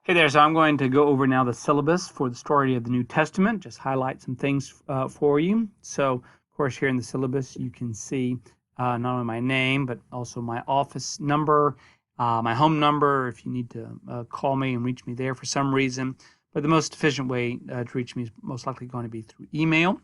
Hey there, so I'm going to go over now the syllabus for the story of the New Testament, just highlight some things for you. So, of course, here in the syllabus, you can see not only my name, but also my office number, my home number, if you need to call me and reach me there for some reason. But the most efficient way to reach me is most likely going to be through email.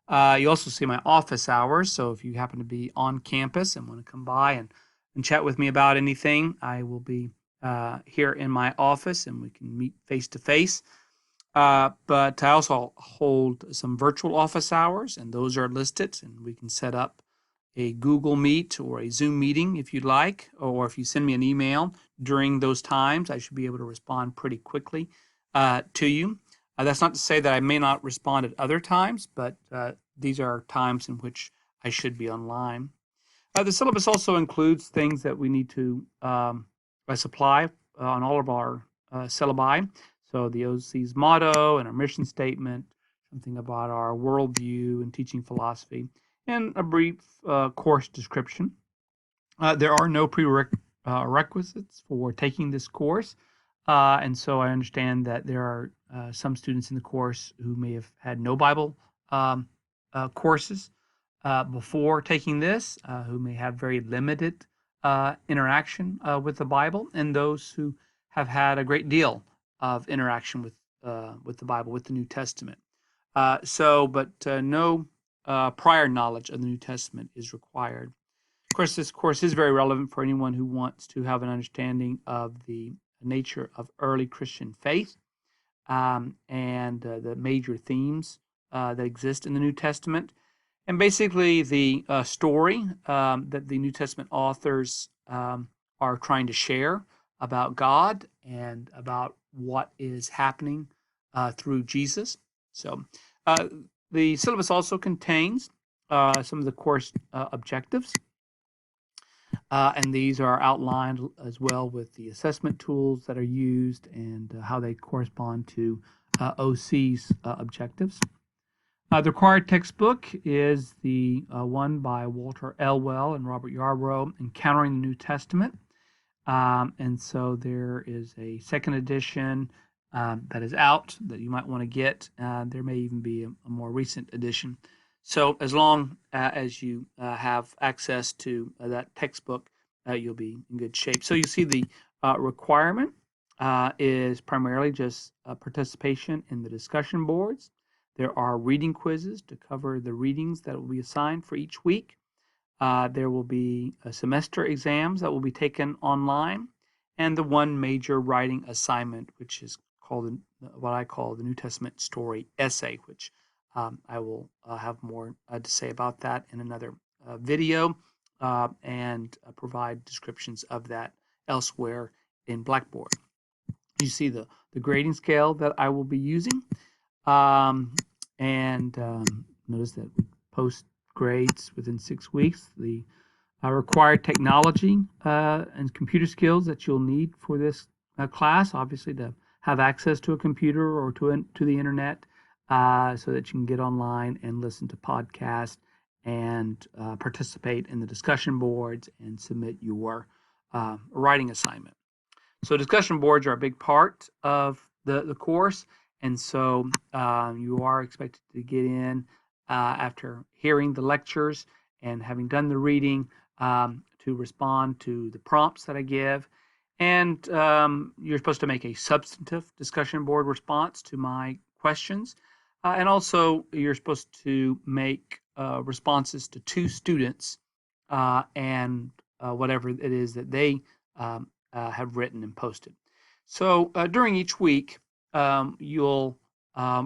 You also see my office hours, so if you happen to be on campus and want to come by and chat with me about anything, I will be here in my office and we can meet face to face. But I also hold some virtual office hours, and those are listed, and we can set up a Google Meet or a Zoom meeting if you'd like, or if you send me an email during those times, I should be able to respond pretty quickly to you. That's not to say that I may not respond at other times, but these are times in which I should be online. The syllabus also includes things that we need to supply on all of our syllabi. So the OC's motto and our mission statement, something about our worldview and teaching philosophy, and a brief course description. There are no prerequisites for taking this course. And so I understand that there are some students in the course who may have had no Bible courses before taking this, who may have very limited interaction with the Bible, and those who have had a great deal of interaction with the Bible, with the New Testament. But no prior knowledge of the New Testament is required. Of course, this course is very relevant for anyone who wants to have an understanding of the nature of early Christian faith and the major themes that exist in the New Testament. And basically, the story that the New Testament authors are trying to share about God and about what is happening through Jesus. So, the syllabus also contains some of the course objectives. And these are outlined as well with the assessment tools that are used and how they correspond to OC's objectives. The required textbook is the one by Walter Elwell and Robert Yarbrough, Encountering the New Testament. And so there is a second edition that is out that you might want to get. There may even be a more recent edition. So as long as you have access to that textbook, you'll be in good shape. So you see the requirement is primarily just participation in the discussion boards. There are reading quizzes to cover the readings that will be assigned for each week. There will be semester exams that will be taken online, and the one major writing assignment, which is called what I call the New Testament story essay, which I will have more to say about that in another video and provide descriptions of that elsewhere in Blackboard. You see the grading scale that I will be using. Notice that we post grades within 6 weeks. The required technology and computer skills that you'll need for this class, obviously to have access to a computer or to the internet so that you can get online and listen to podcasts and participate in the discussion boards and submit your writing assignment. So discussion boards are a big part of the course, and so you are expected to get in after hearing the lectures and having done the reading to respond to the prompts that I give. And you're supposed to make a substantive discussion board response to my questions. And also, you're supposed to make responses to 2 students and whatever it is that they have written and posted. So during each week, you'll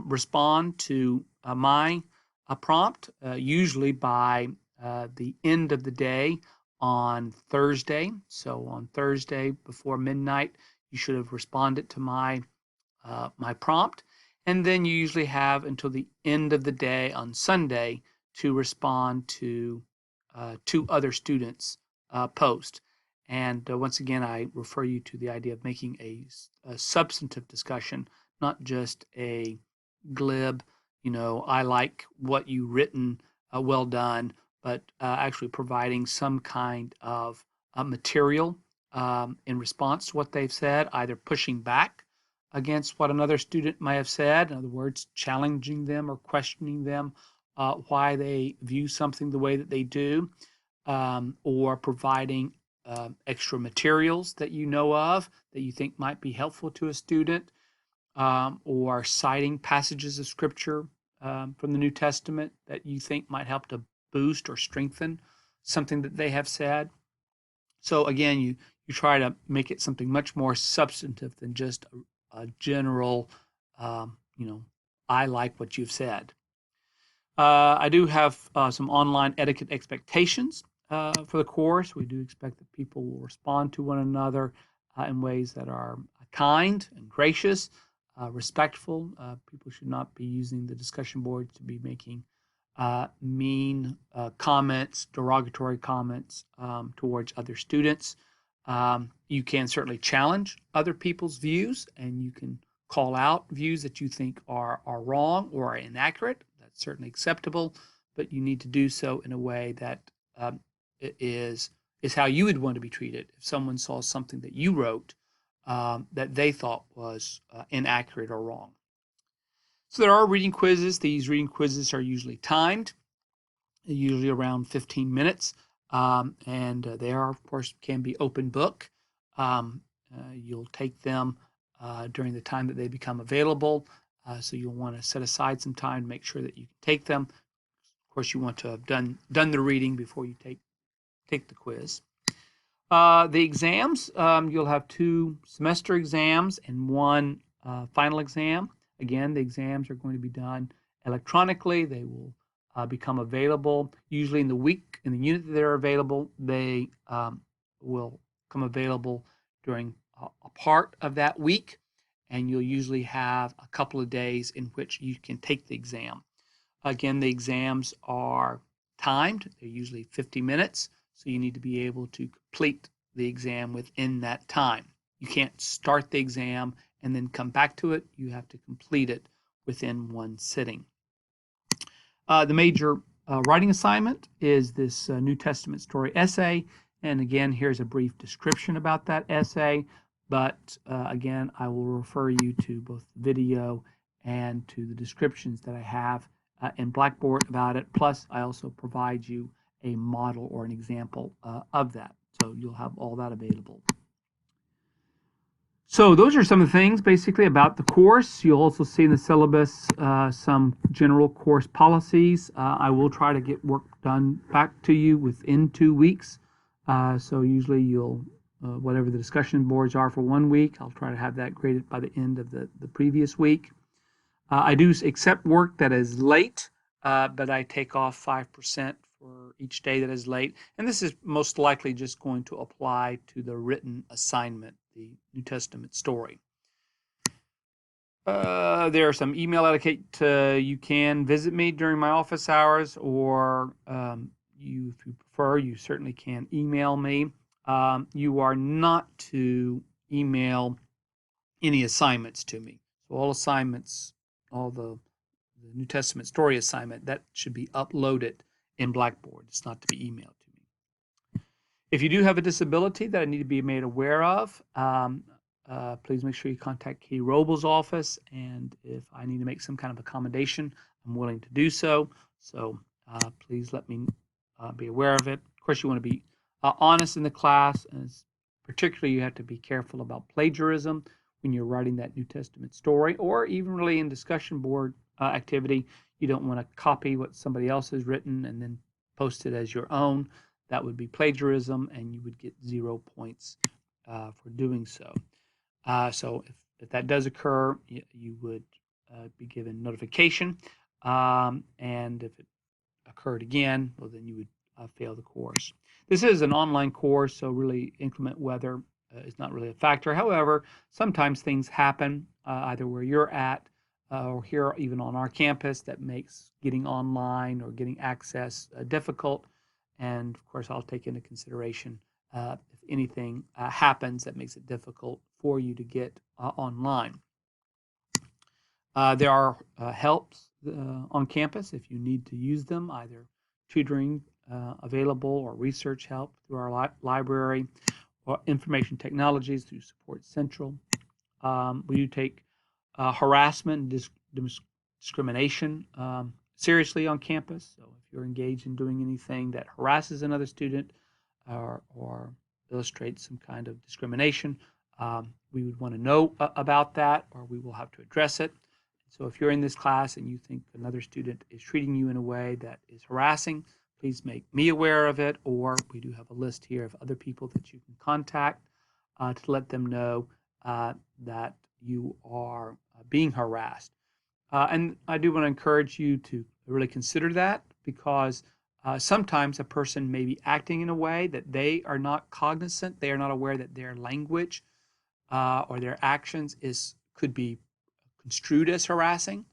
respond to my prompt, usually by the end of the day on Thursday. So on Thursday before midnight, you should have responded to my prompt. And then you usually have until the end of the day on Sunday to respond to 2 other students' post. And once again, I refer you to the idea of making a substantive discussion, not just a glib, I like what you written, well done, but actually providing some kind of material in response to what they've said, either pushing back against what another student may have said. In other words, challenging them or questioning them why they view something the way that they do, or providing extra materials that you know of that you think might be helpful to a student, or citing passages of scripture from the New Testament that you think might help to boost or strengthen something that they have said. So again, you try to make it something much more substantive than just a general, you know, I like what you've said. I do have some online etiquette expectations for the course. We do expect that people will respond to one another in ways that are kind and gracious, respectful. People should not be using the discussion board to be making mean comments, derogatory comments towards other students. You can certainly challenge other people's views, and you can call out views that you think are wrong or are inaccurate. That's certainly acceptable, but you need to do so in a way that is how you would want to be treated if someone saw something that you wrote that they thought was inaccurate or wrong. So there are reading quizzes. These reading quizzes are usually timed, usually around 15 minutes, and they are, of course, can be open book. You'll take them during the time that they become available, so you'll want to set aside some time to make sure that you can take them. Of course, you want to have done the reading before you take the quiz. The exams, you'll have 2 semester exams and 1 final exam. Again, the exams are going to be done electronically. They will become available usually in the week, in the unit that they're available. They will come available during a part of that week, and you'll usually have a couple of days in which you can take the exam. Again, the exams are timed. They're usually 50 minutes, so you need to be able to complete the exam within that time. You can't start the exam and then come back to it. You have to complete it within one sitting. The major writing assignment is this New Testament story essay. And again, here's a brief description about that essay. But again, I will refer you to both the video and to the descriptions that I have in Blackboard about it. Plus, I also provide you a model or an example of that. So you'll have all that available. So those are some of the things basically about the course. You'll also see in the syllabus some general course policies. I will try to get work done back to you within 2 weeks. So usually you'll, whatever the discussion boards are for 1 week, I'll try to have that graded by the end of the previous week. I do accept work that is late, but I take off 5% for each day that is late. And this is most likely just going to apply to the written assignment, the New Testament story. There are some email etiquette. You can visit me during my office hours, or if you prefer, you certainly can email me. You are not to email any assignments to me. So all assignments, all the New Testament story assignment, that should be uploaded in Blackboard. It's not to be emailed to me. If you do have a disability that I need to be made aware of, please make sure you contact Katie Robles' office, and if I need to make some kind of accommodation, I'm willing to do so. So please let me be aware of it. Of course, you want to be honest in the class, and particularly you have to be careful about plagiarism when you're writing that New Testament story, or even really in discussion board activity. You don't want to copy what somebody else has written and then post it as your own. That would be plagiarism, and you would get 0 points for doing so. So if that does occur, you would be given notification, and if it occurred again, well, then you would fail the course. This is an online course, so really inclement weather is not really a factor. However, sometimes things happen either where you're at or here, even on our campus, that makes getting online or getting access difficult. And of course, I'll take into consideration if anything happens that makes it difficult for you to get online. There are helps on campus if you need to use them, either tutoring available or research help through our library, or information technologies through Support Central. We do take harassment and discrimination seriously on campus. So if you're engaged in doing anything that harasses another student or illustrates some kind of discrimination, we would want to know about that, or we will have to address it. So if you're in this class and you think another student is treating you in a way that is harassing, please make me aware of it, or we do have a list here of other people that you can contact to let them know that you are being harassed. And I do want to encourage you to really consider that, because sometimes a person may be acting in a way that they are not cognizant, they are not aware that their language or their actions could be construed as harassing.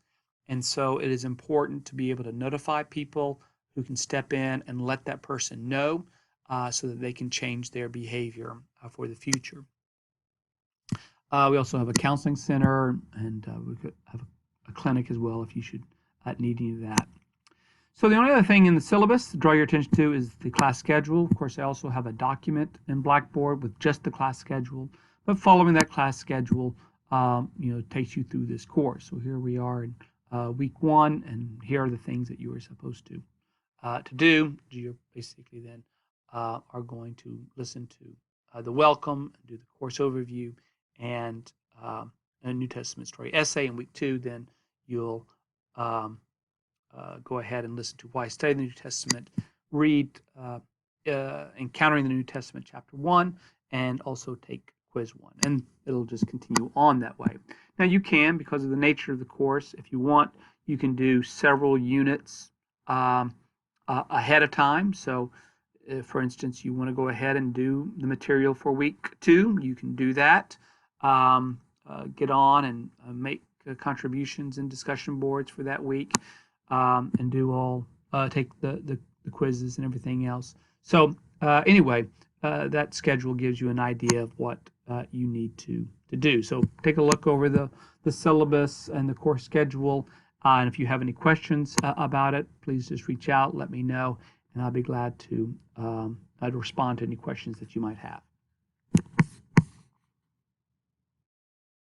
And so it is important to be able to notify people who can step in and let that person know so that they can change their behavior for the future. We also have a counseling center, and we could have a clinic as well if you should need any of that. So the only other thing in the syllabus to draw your attention to is the class schedule. Of course, I also have a document in Blackboard with just the class schedule, but following that class schedule, takes you through this course. So here we are in week 1, and here are the things that you are supposed to do. You basically then are going to listen to the welcome, do the course overview, and a New Testament story essay. In week 2, then you'll go ahead and listen to Why Study the New Testament, read Encountering the New Testament, chapter 1, and also take quiz 1. And it'll just continue on that way. Now you can, because of the nature of the course, if you want, you can do several units ahead of time. So if, for instance, you want to go ahead and do the material for week 2, you can do that. Get on and make contributions and discussion boards for that week, and do all take the quizzes and everything else. So anyway, that schedule gives you an idea of what you need to do. So take a look over the syllabus and the course schedule. And if you have any questions about it, please just reach out, let me know, and I'll be glad to respond to any questions that you might have.